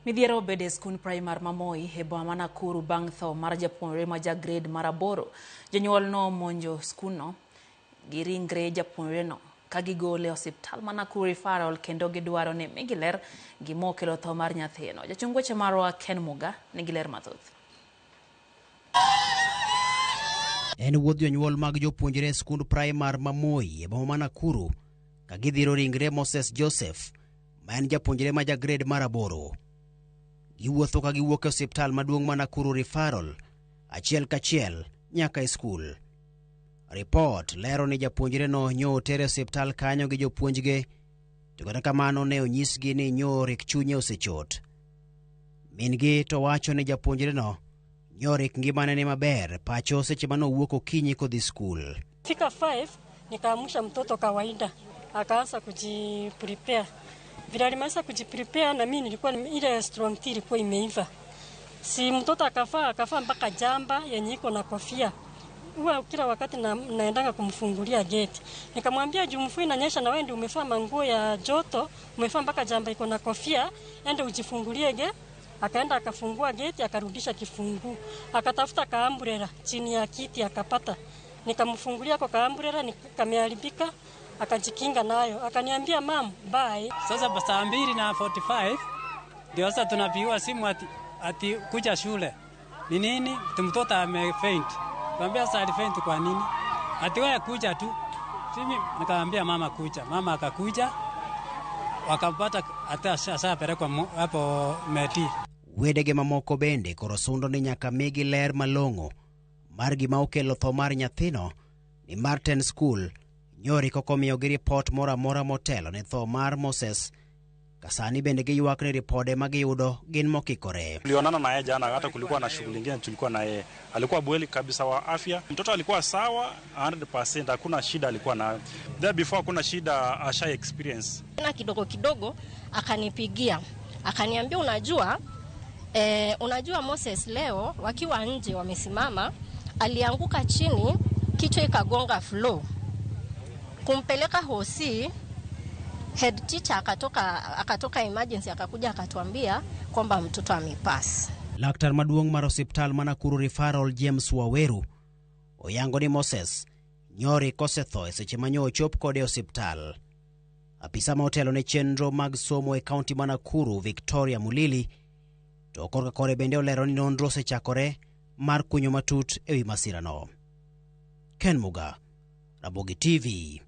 Midhiero bede skul primar mamoi e boma Nakuru bang' tho mar japuonjre ma grade mar 8. Jonyuol no monjo skulno gi ringre japuonjre no ka gigole osiptal ma Nakuru Referral kendo gidwaro ni migiler gima okelo tho mar nyathino. Jachung weche marwa Ken Muga nigi ler mathoth. En wuodh jonyuol mag jopuonjre skund primar mamoi e boma ma Nakuru ka gidhiro ringre Moses Joseph ma en japuonjre ma grade mar 8. Giwuotho ka giwuok e osiptal maduong' ma Nakuru Referral achiel kachiel nyaka e skul. Report lero ni japuonjre no nyo otere osiptal kanyo gi jopuonjge, to kata kamano ne onyisgi ni nyo rik chunye osechot. Min-gi to wacho ni japuonjre no nyo rik ngimane ni maber pacho seche mano wuok okinyi kodhi skul. Fika 5 nikaamsha mtoto kawaida akaanza kujiprepare. Vile alimaliza kujiprepare na mimi nilikuwa ile strong tea ilikuwa imeiva. Si mtoto akafaa mpaka jamba yenye iko na kofia. Huwa kila wakati naendanga kumfungulia gate. Nikamwambia juu mvua inanyesha na wewe ndio umevaa manguo ya joto, umevaa mpaka jamba iko na kofia, ende ujifungulie gate. Akaenda akafungua gate akarudisha kifungu. Akatafuta kaambrela chini ya kiti akapata. Nikamfungulia kwa kaambrela nikameharibika. Akajikinga nayo. Akaniambia mam, bye. Sasa saa 2:45 ndio sasa tunapigiwa simu ati kuja shule. Ni nini? Mtoto amefaint. Nikamwambia sasa alifaint kwa nini? Ati wewe kuja tu. Mimi nikamwambia mama kuja. Mama akakuja. Wakapata hata sasa pelekwa hapo Meti. Wedege mamoko bende korosundo ni nyaka migi ler malongo mar gima okelo tho mar nyathino ni Martin School nyori kokomiyo gi report mora motelo ne tho mar Moses. Kasani bende giywak ni ripode magiyudo gin mokikore. Tulionana naye jana, hata kulikuwa na shughuli nyingine tulikuwa na yeye. Alikuwa bweli kabisa wa afya. Mtoto alikuwa sawa 100%, hakuna shida alikuwa nayo. There before kuna shida asha experience. Na kidogo akanipigia. Akaniambia unajua Moses leo wakiwa nje wamesimama alianguka chini kichwa ikagonga floor. Kumpeleka hosi, head teacher akatoka emergency akakuja akatuambia kwamba mtoto amepass. Laktar maduong' mar osiptal ma Nakuru Referral James Waweru oyango ni Moses nyori kosetho e seche manyo ochop kode osiptal. Apisa ma otelo ne chenro mag somo e kaunti ma Nakuru Victoria Mulili to korka kore bende olero ni nonro osechakore mar kunyo matut ewi masira no. Ken Muga, Ramogi TV.